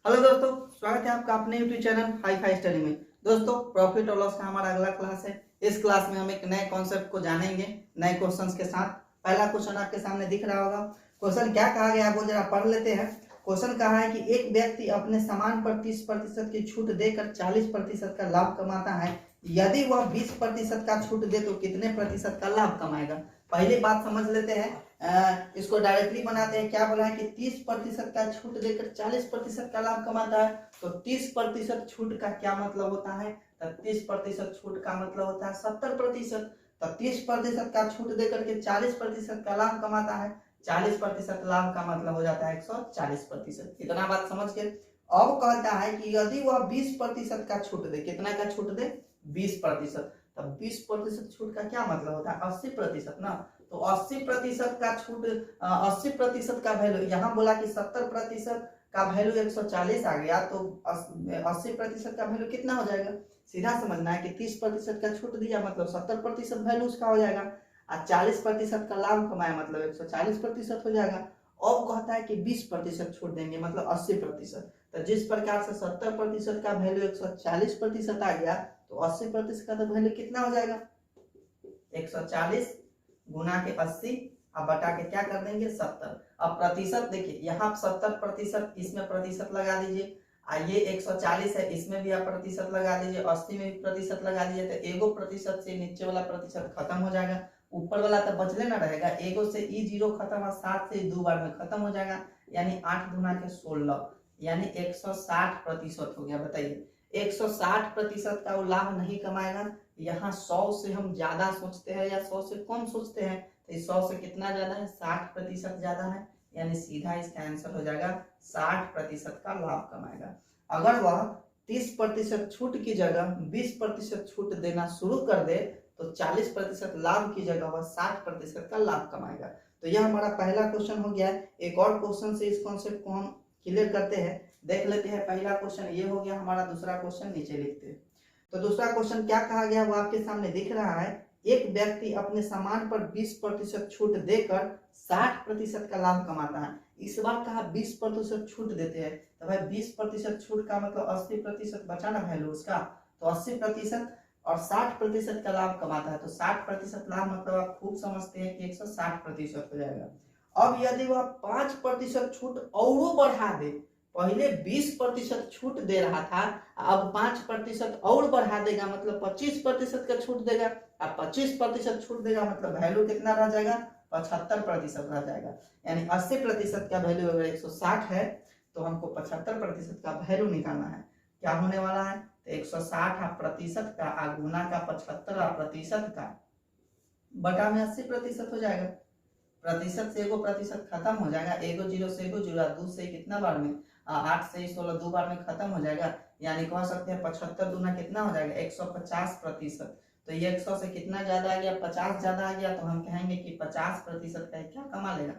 Hello दोस्तों, स्वागत है आपका अपने YouTube channel hi fi study में। दोस्तों, प्रॉफिट और लॉस का हमारा अगला क्लास है। इस क्लास में हम एक नए कॉन्सेप्ट को जानेंगे नए क्वेश्चंस के साथ। पहला क्वेश्चन आपके सामने दिख रहा होगा। क्वेश्चन क्या कहा गया है वो जरा पढ़ लेते हैं। क्वेश्चन कहा है कि एक व्यक्ति अपने सामान पर 30% की छूट देकर 40% का लाभ कमाता है। यदि वह 20% का छूट दे तो कितने प्रतिशत का लाभ कमाएगा। पहली बात समझ लेते हैं, इसको डायरेक्टली बनाते हैं। क्या बोला है कि 30% का छूट देकर 40% का लाभ कमाता है। तो 30% छूट का क्या मतलब होता है? तो 30% छूट का मतलब होता है 70%। तो 30% का छूट देकर के 40% का लाभ कमाता है। 40% लाभ का मतलब हो जाता है 140%। इतना बात समझ के अब कहता है कि यदि वह 20% का छूट दे, कितना का छूट दे? 20%। तब 20% छूट का क्या मतलब होता है? 80% ना। तो 80% का छूट, 80% का वैल्यू, यहाँ बोला कि 70% का वैल्यू 140 आ गया, तो 80% का वैल्यू कितना हो जाएगा? सीधा समझना है कि 30% का छूट दिया मतलब 70% वैल्यू उसका हो जाएगा, और 40% का लाभ कमाया मतलब 140% हो जाएगा। अब कहता है कि 20% छूट देंगे मतलब 80%। तो जिस प्रकार से 70% का वैल्यू 140% आ गया, तो 80% का तो वैल्यू कितना हो जाएगा? 140 गुना के 80 अब बटा के क्या कर देंगे? 70। अब प्रतिशत देखिए, यहाँ 70%, इसमें प्रतिशत लगा दीजिए। ये 140 है, इसमें भी आप प्रतिशत लगा दीजिए, 80 में भी प्रतिशत लगा दीजिए। तो एगो प्रतिशत से नीचे वाला प्रतिशत खत्म हो जाएगा, ऊपर वाला तो बचले ना रहेगा। एगो से ई जीरो खत्म है, 7 से 2 बार में खत्म हो जाएगा, यानी 8 गुना के 16, यानी 160% हो गया। बताइए, 160% का वो लाभ नहीं कमाएगा। यहाँ 100 से हम ज्यादा सोचते हैं या 100 से कम सोचते हैं? तो 100 से कितना ज्यादा है? 60% ज्यादा है, यानी सीधा इसका आंसर हो जाएगा 60% का लाभ कमाएगा। अगर वह 30% छूट की जगह 20% छूट देना शुरू कर दे तो 40% लाभ की जगह वह 60% का लाभ कमाएगा। तो यह हमारा पहला क्वेश्चन हो गया। एक और क्वेश्चन से इस कॉन्सेप्ट को हम क्लियर करते हैं, देख लेते हैं। पहला क्वेश्चन ये हो गया हमारा। दूसरा क्वेश्चन नीचे लिखते हैं। तो दूसरा क्वेश्चन क्या कहा गया वो आपके सामने दिख रहा है। एक व्यक्ति अपने सामान पर 20% छूट देकर 60% का लाभ कमाता है। इस बार कहा 20% छूट देते हैं, तो भाई 20% छूट का मतलब 80% बचा ना वैल्यू उसका। तो 80% और 60% का लाभ कमाता है, तो 60% लाभ मतलब आप खूब समझते हैं कि 160% हो जाएगा। अब यदि वह 5% छूट और बढ़ा दे, पहले 20% छूट दे रहा था, अब 5% और बढ़ा देगा मतलब 25% का छूट देगा। अब 25% छूट देगा मतलब वैल्यू कितना रह जाएगा? 75% रह जाएगा। यानी 80% का वैल्यू अगर 160 है तो हमको 75% का वैल्यू निकालना है। क्या होने वाला है? तो 160 प्रतिशत का गुना का 75% का बटा में 80% हो जाएगा। प्रतिशत से एगो प्रतिशत खत्म हो जाएगा, एगो जीरो से एगो जीरो, 2 से कितना बार में 8 से 16 2 बार में खत्म हो जाएगा। यानी कह सकते हैं 75 दूना कितना हो जाएगा? 150%। तो ये 100 से कितना ज्यादा आ गया? 50 ज्यादा आ गया, तो हम कहेंगे कि 50% का क्या कमा लेगा?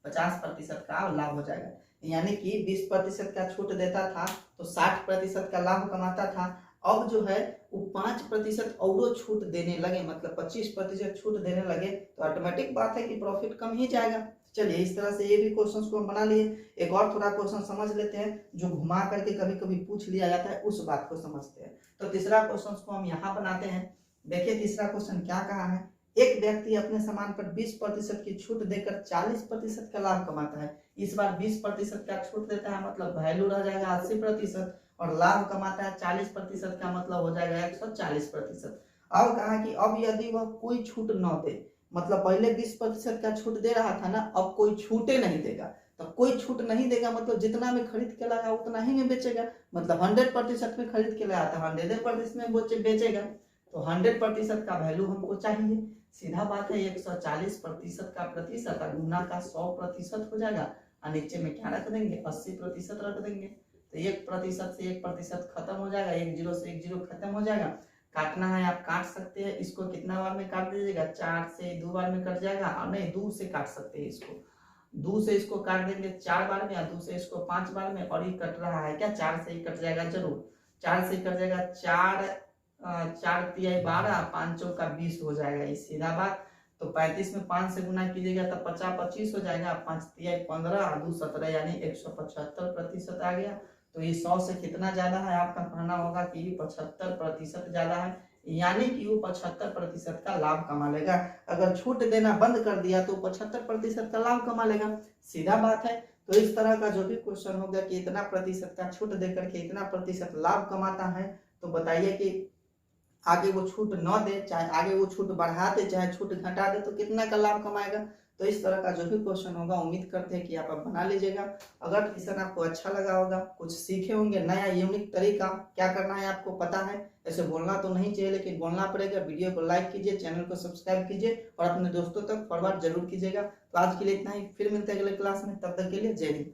50% का लाभ हो जाएगा। यानी कि 20% का छूट देता था तो 60% का लाभ कमाता था। अब जो है वो 5% और छूट देने लगे, मतलब 25% छूट देने लगे, तो ऑटोमेटिक बात है कि प्रॉफिट कम ही जाएगा। चलिए, इस तरह से ये भी क्वेश्चंस को हम बना लिए। एक और थोड़ा क्वेश्चन समझ लेते हैं जो घुमा करके कभी कभी पूछ लिया जाता है, उस बात को समझते हैं। तो तीसरा क्वेश्चन को हम यहाँ बनाते हैं। देखिए तीसरा क्वेश्चन क्या कहा है। एक व्यक्ति अपने सामान पर 20% की छूट देकर 40% का लाभ कमाता है। इस बार 20% का छूट देता है मतलब वैल्यू रह जाएगा 80%, और लाभ कमाता है 40% का मतलब हो जाएगा 140%। अब कहा कि अब यदि वह कोई छूट न दे, मतलब पहले 20% का छूट दे रहा था ना, अब कोई छूटे नहीं देगा। तो कोई छूट नहीं देगा मतलब जितना में खरीद के लाया उतना ही में बेचेगा। मतलब 100% में खरीद के लाया था 100% में बेचेगा। तो 100% का वैल्यू हमको चाहिए। सीधा बात है, 140% का प्रतिशत गुना का 100% हो जाएगा, और नीचे में क्या रख देंगे? 80% रख देंगे। तो 1% से 1% खत्म हो जाएगा, 1 जीरो से 1 जीरो खत्म हो जाएगा। काटना है आप काट सकते हैं, इसको कितना बार में काट दीजिएगा? 4 से 2 बार में कट जाएगा, और नहीं 2 से काट सकते हैं इसको। 2 से इसको काट देंगे 4 बार में, और 2 से इसको 5 बार में, और ये कट रहा है क्या? 4 से ही कट जाएगा जरूर। 4 से कट जाएगा, 4 तिहाई 12, 5 चौका 20 हो जाएगा, ये सीधा बात। तो 35 में 5 से गुना कीजिएगा तो 50 25 हो जाएगा, 5 तिहाई 15 और 2 17, यानी 175% आ गया। तो ये 100 से कितना ज्यादा है, आपका कहना होगा कि 75% ज्यादा है, यानी कि वो 75% का लाभ कमा लेगा। अगर छूट देना बंद कर दिया तो 75% का लाभ कमा लेगा, सीधा बात है। तो इस तरह का जो भी क्वेश्चन हो गया कि इतना प्रतिशत का छूट देकर के इतना प्रतिशत लाभ कमाता है, तो बताइए कि आगे वो छूट न दे, चाहे आगे वो छूट बढ़ा दे, चाहे छूट घटा दे, तो कितना का लाभ कमाएगा। तो इस तरह का जो भी क्वेश्चन होगा उम्मीद करते हैं कि आप बना लीजिएगा। अगर क्वेश्चन आपको अच्छा लगा होगा, कुछ सीखे होंगे, नया यूनिक तरीका क्या करना है आपको पता है, ऐसे बोलना तो नहीं चाहिए लेकिन बोलना पड़ेगा। वीडियो को लाइक कीजिए, चैनल को सब्सक्राइब कीजिए और अपने दोस्तों तक फॉरवर्ड जरूर कीजिएगा। तो आज के लिए इतना ही, फिर मिलते हैं अगले क्लास में, तब तक के लिए जय हिंद।